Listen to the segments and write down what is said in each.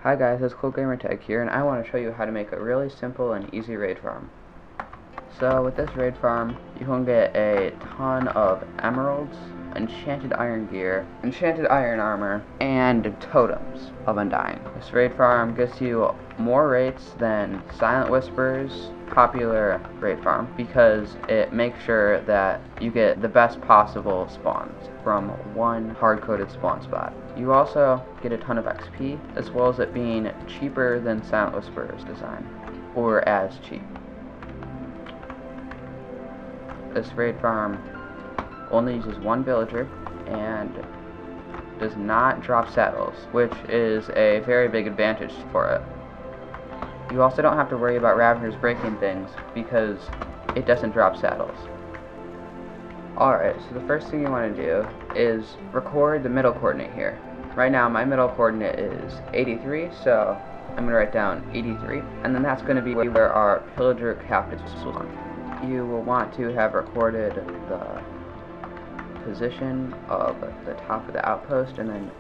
Hi guys, it's CoolGamerTech here, and I want to show you how to make a really simple and easy raid farm. So with this raid farm, you can get a ton of emeralds, enchanted iron gear, enchanted iron armor, and totems of undying. This raid farm gets you more rates than Silentwhisperer's popular raid farm because it makes sure that you get the best possible spawns from one hard-coded spawn spot. You also get a ton of XP, as well as it being cheaper than Silentwhisperer's design, or as cheap. This raid farm only uses one villager and does not drop saddles, which is a very big advantage for it. You also don't have to worry about Ravagers breaking things because it doesn't drop saddles. Alright, so the first thing you want to do is record the middle coordinate here. Right now my middle coordinate is 83, so I'm going to write down 83, and then that's going to be where our pillager captives will spawn. You will want to have recorded the position of the top of the outpost, and then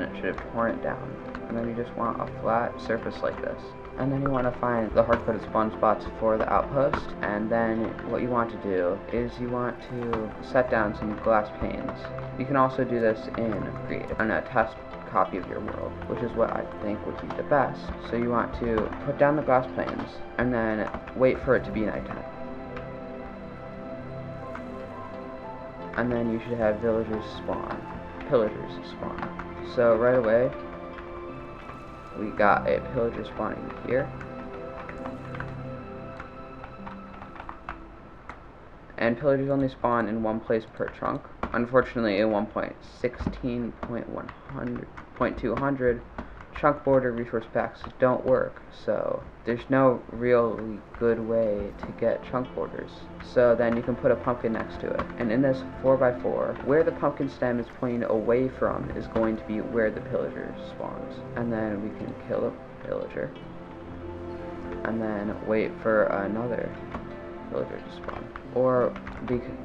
it should have torn it down. And then you just want a flat surface like this. And then you want to find the hard-coded spawn spots for the outpost, and then what you want to do is you want to set down some glass panes. You can also do this in Creative, on a test copy of your world, which is what I think would be the best. So you want to put down the glass panes, and then wait for it to be nighttime. And then you should have pillagers spawn. So right away, we got a pillager spawning here. And pillagers only spawn in one place per chunk. Unfortunately, in 1.16.200, chunk border resource packs don't work, so there's no real good way to get chunk borders. So then you can put a pumpkin next to it, and in this 4x4, where the pumpkin stem is pointing away from is going to be where the pillager spawns. And then we can kill a pillager, and then wait for another pillager to spawn. Or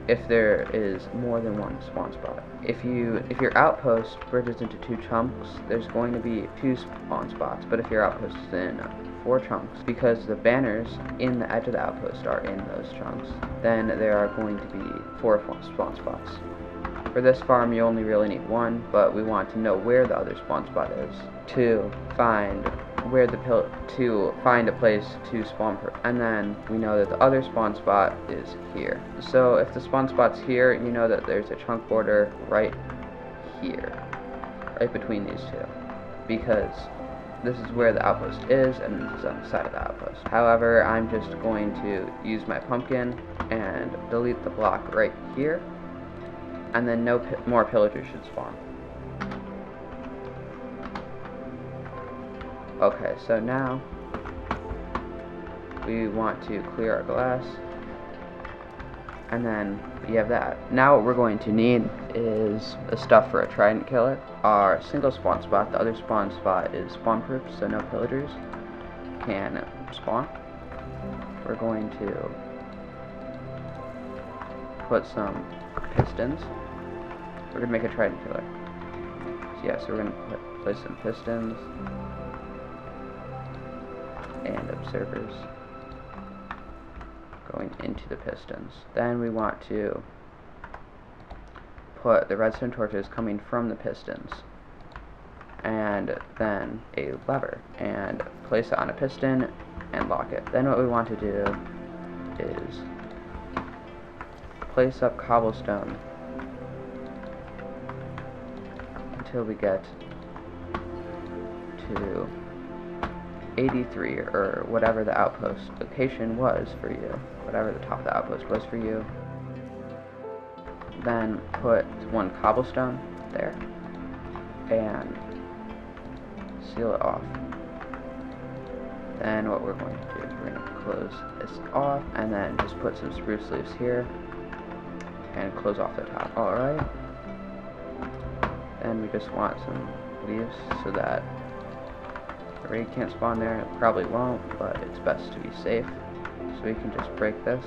if there is more than one spawn spot. If your outpost bridges into 2 chunks, there's going to be 2 spawn spots. But if your outpost is in 4 chunks, because the banners in the edge of the outpost are in those chunks, then there are going to be 4 spawn spots. For this farm, you only really need 1, but we want to know where the other spawn spot is to find a place to spawn and then we know that the other spawn spot is here. So if the spawn spot's here, you know that there's a chunk border right here, right between these two, because this is where the outpost is and this is on the side of the outpost. However, I'm just going to use my pumpkin and delete the block right here, and then no more pillagers should spawn. Okay, so now we want to clear our glass, and then you have that. Now what we're going to need is the stuff for a trident killer. Our single spawn spot, the other spawn spot is spawn proof, so no pillagers can spawn. We're going to put some pistons. We're going to make a trident killer. So yeah, so we're going to place some pistons and observers going into the pistons. Then we want to put the redstone torches coming from the pistons, and then a lever, and place it on a piston and lock it. Then what we want to do is place up cobblestone until we get to 83, or whatever the outpost location was for you, whatever the top of the outpost was for you. Then put 1 cobblestone there and seal it off. Then what we're going to do is we're going to close this off, and then just put some spruce leaves here and close off the top. Alright, and we just want some leaves so that the raid can't spawn there. It probably won't, but it's best to be safe. So we can just break this.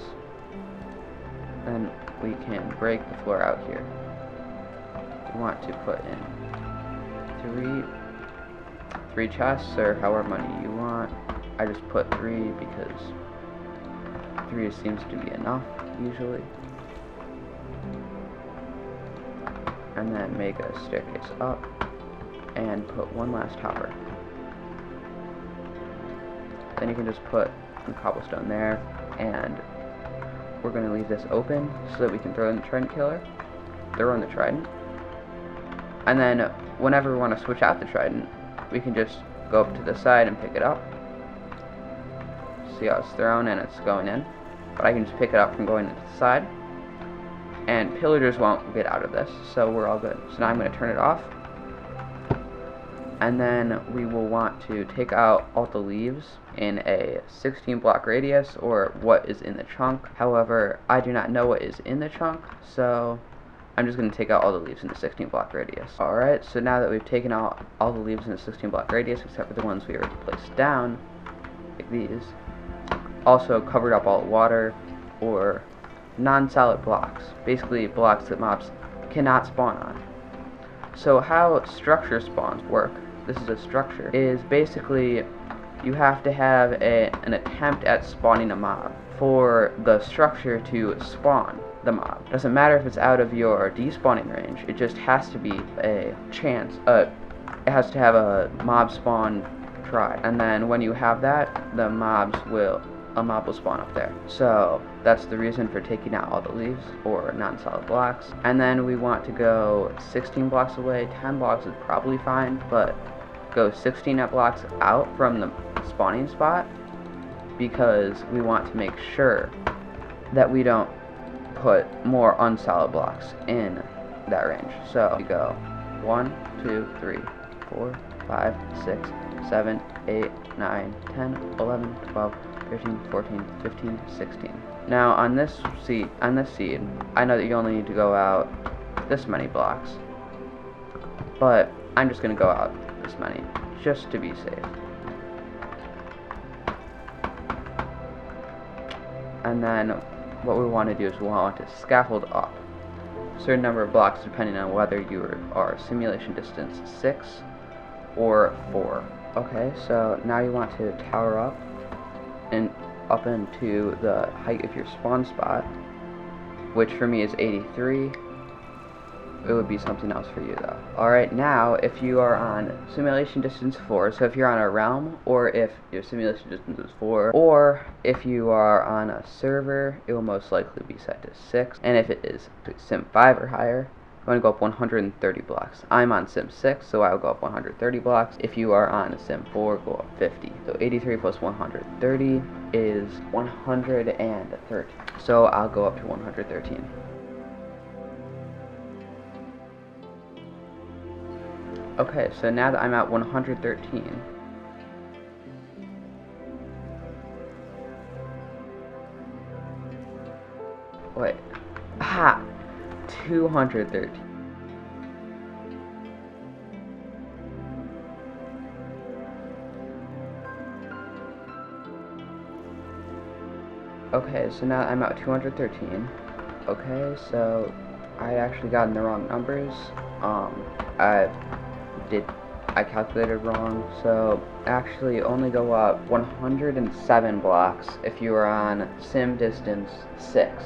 Then we can break the floor out here. We want to put in 3 3 chests or however many you want. I just put 3 because 3 seems to be enough usually. And then make a staircase up and put one last hopper. Then you can just put some cobblestone there, and we're going to leave this open so that we can throw in the trident killer, throw in the trident, and then whenever we want to switch out the trident, we can just go up to the side and pick it up. See how it's thrown and it's going in, but I can just pick it up from going to the side, and pillagers won't get out of this, so we're all good. So now I'm going to turn it off, and then we will want to take out all the leaves in a 16 block radius, or what is in the chunk. However, I do not know what is in the chunk, so I'm just going to take out all the leaves in the 16 block radius. Alright, so now that we've taken out all the leaves in the 16 block radius, except for the ones we already placed down, like these, also covered up all the water, or non-solid blocks, basically blocks that mobs cannot spawn on. So how structure spawns work, this is a structure, is basically you have to have an attempt at spawning a mob for the structure to spawn the mob. It doesn't matter if it's out of your despawning range, it just has to be a chance, it has to have a mob spawn try, and then when you have that, a mob will spawn up there. So that's the reason for taking out all the leaves or non-solid blocks. And then we want to go 16 blocks away. 10 blocks is probably fine, but go 16 blocks out from the spawning spot, because we want to make sure that we don't put more unsolid blocks in that range. So we go 1, 2, 3, 4, 5, 6, 7, 8, 9, 10, 11, 12, 13, 14, 15, 16. Now on this seed, I know that you only need to go out this many blocks, but I'm just going to go out this many, just to be safe. And then what we want to do is we want to scaffold up a certain number of blocks depending on whether you are simulation distance 6 or 4. Okay, so now you want to tower up and up into the height of your spawn spot, which for me is 83. It would be something else for you though. Alright, now if you are on simulation distance 4, so if you're on a realm, or if your simulation distance is 4, or if you are on a server, it will most likely be set to 6, and if it is sim 5 or higher, I'm going to go up 130 blocks. I'm on sim 6, so I will go up 130 blocks. If you are on sim 4, go up 50. So 83 plus 130 is 113. So I'll go up to 113. Okay, so now that I'm at 113, wait, 213. Okay, so now I'm at 213. Okay, so I actually got in the wrong numbers. I calculated wrong, so actually only go up 107 blocks if you are on sim distance 6,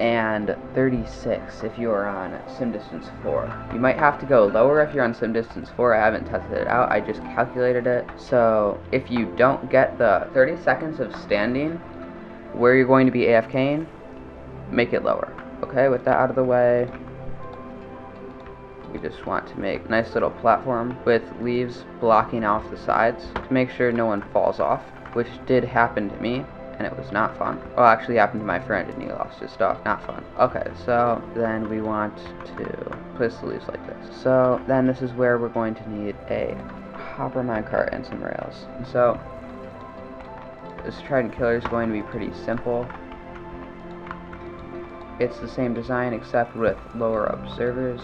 and 36 if you are on sim distance 4. You might have to go lower if you're on sim distance 4. I haven't tested it out, I just calculated it. So if you don't get the 30 seconds of standing where you're going to be AFKing, make it lower. Okay, with that out of the way, we just want to make a nice little platform with leaves blocking off the sides to make sure no one falls off, which did happen to me, and it was not fun. Well, actually happened to my friend and he lost his stuff. Not fun. Okay, so then we want to place the leaves like this. So then this is where we're going to need a hopper minecart and some rails. And so this trident killer is going to be pretty simple. It's the same design except with lower observers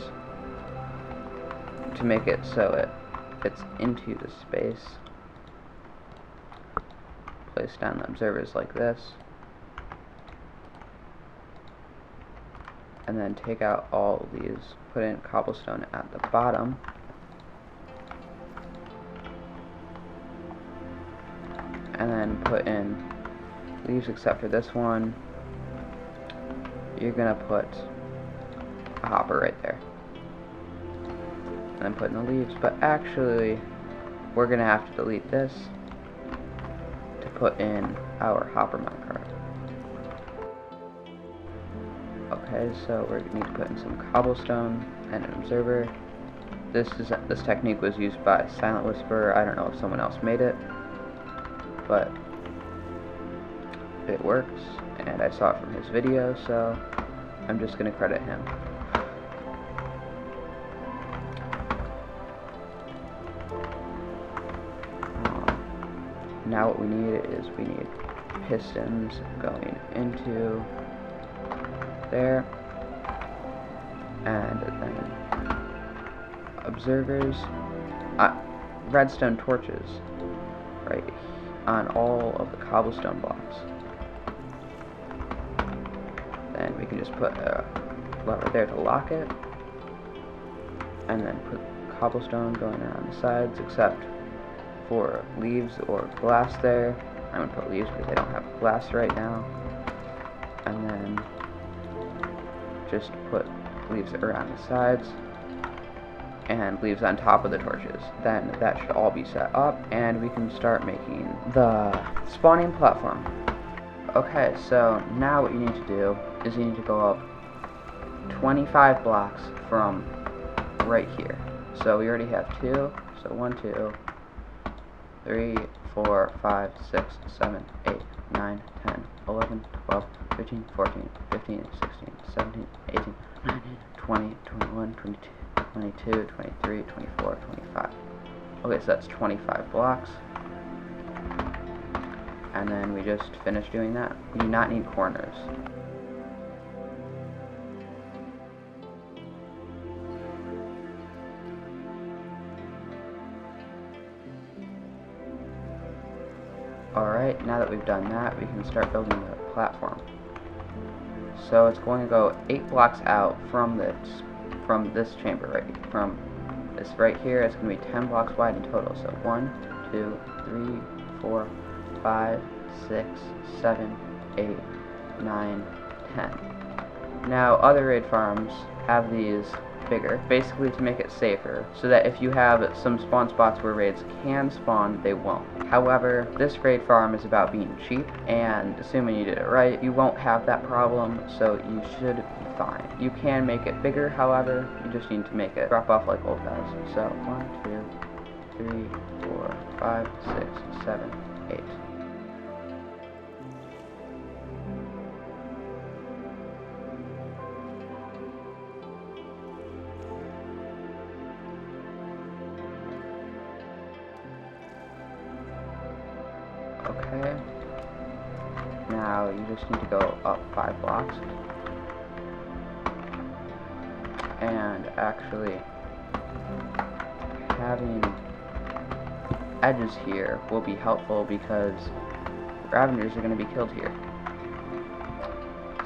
to make it so it fits into the space. Place down the observers like this, and then take out all of these, put in cobblestone at the bottom, and then put in leaves except for this one. You're gonna put a hopper right there. And then put in the leaves, but actually we're gonna have to delete this to put in our hopper minecart. Okay, so we need to put in some cobblestone and an observer. This technique was used by Silentwhisperer. I don't know if someone else made it, but it works, and I saw it from his video, so I'm just gonna credit him. Now what we need is we need pistons going into there, and then observers, redstone torches right on all of the cobblestone blocks. Then we can just put a lever there to lock it, and then put cobblestone going around the sides, except for leaves or glass there. I'm going to put leaves because I don't have glass right now. And then just put leaves around the sides and leaves on top of the torches. Then that should all be set up, and we can start making the spawning platform. Okay, so now what you need to do is you need to go up 25 blocks from right here. So we already have 2, so 1, 2, 3, 4, 5, 6, 7, 8, 9, 10, 11, 12, 13, 14, 15, 16, 17, 18, 19, 20, 21, 22, 22, 23, 24, 25. Okay, so that's 25 blocks. And then we just finished doing that. We do not need corners. Alright, now that we've done that, we can start building the platform. So it's going to go 8 blocks out from this chamber right from this right here. It's going to be 10 blocks wide in total. So 1, 2, 3, 4, 5, 6, 7, 8, 9, 10. Now other raid farms have these bigger, basically to make it safer, so that if you have some spawn spots where raids can spawn, they won't. However, this raid farm is about being cheap, and assuming you did it right, you won't have that problem, so you should be fine. You can make it bigger, however, you just need to make it drop off like old guys. So 1, 2, 3, 4, 5, 6, 7, 8. Okay, now you just need to go up 5 blocks, and actually having edges here will be helpful because Ravengers are going to be killed here.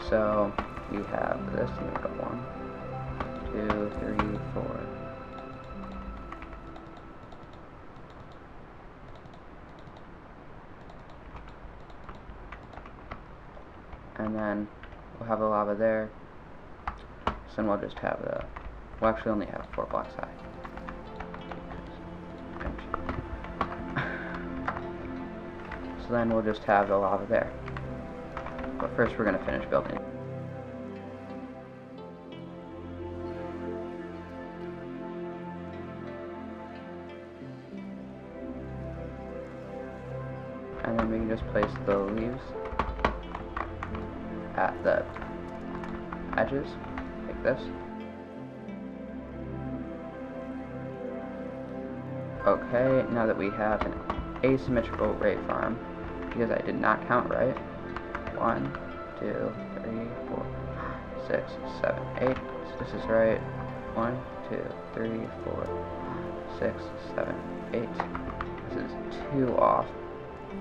So we have this, and we go 1, 2, 3, 4. And then we'll have the lava there. So then we'll just have the, we'll actually only have 4 blocks high. So then we'll just have the lava there. But first we're going to finish building. And then we can just place the leaves at the edges, like this. Okay, now that we have an asymmetrical raid farm, because I did not count right, 1, 2, 3, 4, 6, 7, 8, so this is right, 1, 2, 3, 4, 6, 7, 8, this is 2 off.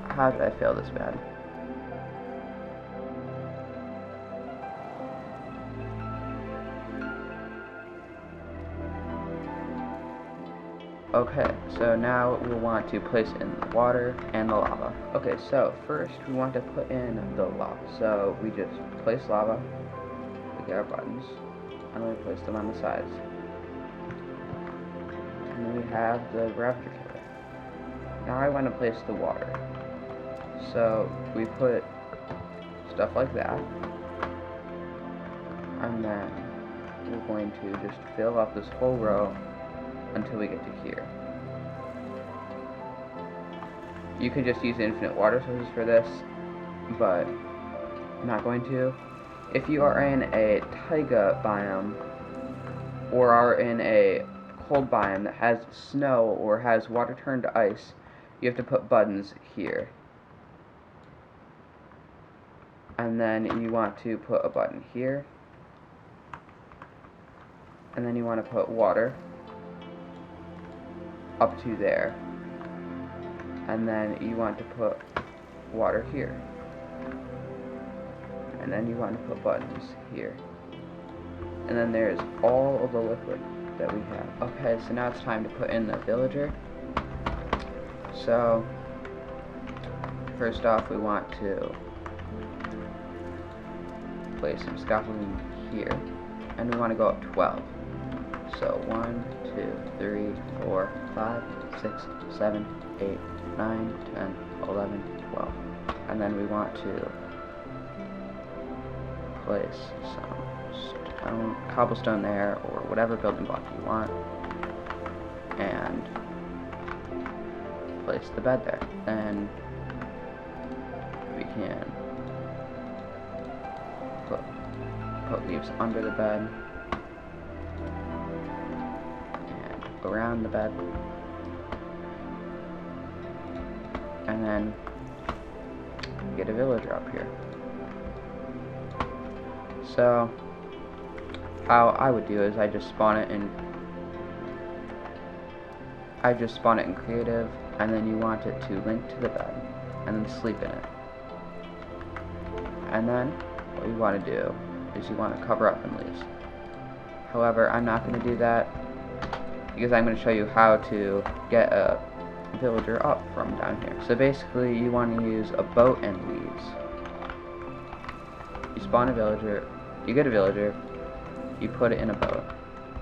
How did I fail this bad? Okay, so now we'll want to place in the water and the lava. Okay, so first we want to put in the lava. So we just place lava, we get our buttons, and we place them on the sides. And then we have the refrigerator. Now I want to place the water. So we put stuff like that, and then we're going to just fill up this whole row until we get to here. You could just use infinite water sources for this, but I'm not going to. If you are in a taiga biome, or are in a cold biome that has snow or has water turned to ice, you have to put buttons here. And then you want to put a button here. And then you want to put water up to there. And then you want to put water here. And then you want to put buttons here. And then there's all of the liquid that we have. Okay, so now it's time to put in the villager. So first off, we want to place some scaffolding here, and we want to go up 12. So 1, 2, 3, 4, 5, 6, 7, 8, 9, 10, 11, 12. And then we want to place some cobblestone there, or whatever building block you want, and place the bed there. Then we can put leaves under the bed and around the bed, and then get a villager up here. So how I would do is I just spawn it in creative, and then you want it to link to the bed and then sleep in it. And then what you want to do is you want to cover up in leaves. However, I'm not going to do that because I'm going to show you how to get a villager up from down here. So basically you want to use a boat and leaves. You spawn a villager, you get a villager, you put it in a boat,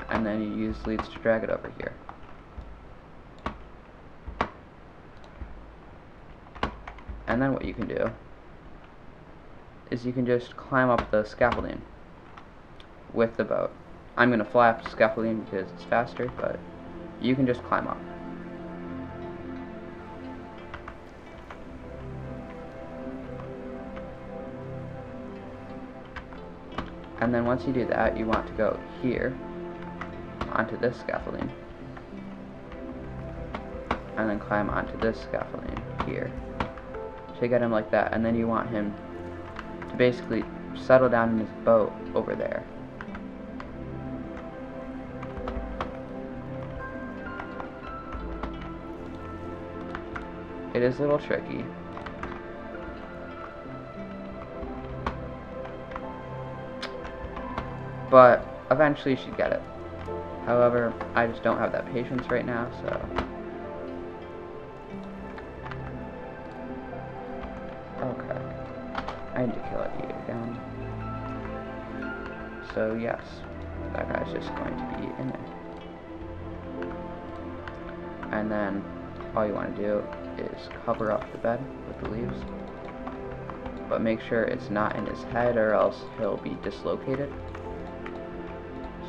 and then you use leads to drag it over here. And then what you can do is you can just climb up the scaffolding with the boat. I'm going to fly up the scaffolding because it's faster, but you can just climb up. And then once you do that, you want to go here onto this scaffolding, and then climb onto this scaffolding here to get him like that. And then you want him to basically settle down in his boat over there. It is a little tricky, but eventually you should get it. However, I just don't have that patience right now, so okay, I need to kill it again. So yes, that guy's just going to be in there. And then all you want to do is cover up the bed with the leaves, but make sure it's not in his head or else he'll be dislocated.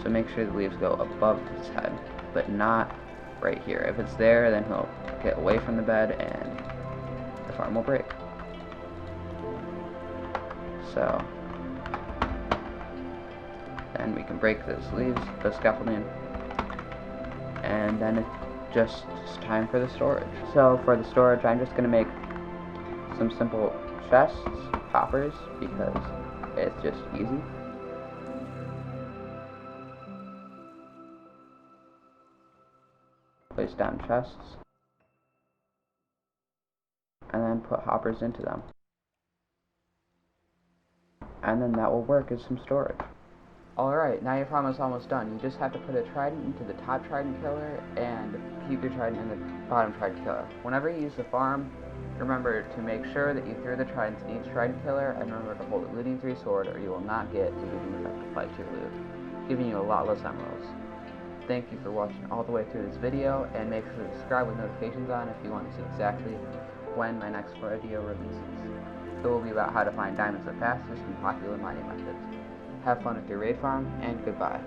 So make sure the leaves go above his head, but not right here. If it's there, then he'll get away from the bed and the farm will break. So then we can break those leaves, the scaffolding, and then it's just time for the storage. So for the storage, I'm just going to make some simple chests, hoppers, because it's just easy. Place down chests, and then put hoppers into them. And then that will work as some storage. Alright, now your farm is almost done. You just have to put a trident into the top trident killer and keep your trident in the bottom trident killer. Whenever you use the farm, remember to make sure that you throw the tridents in each trident killer, and remember to hold a looting 3 sword or you will not get the looting effect applied to your loot, giving you a lot less emeralds. Thank you for watching all the way through this video, and make sure to subscribe with notifications on if you want to see exactly when my next video releases. It will be about how to find diamonds the fastest and popular mining methods. Have fun with your raid farm, and goodbye.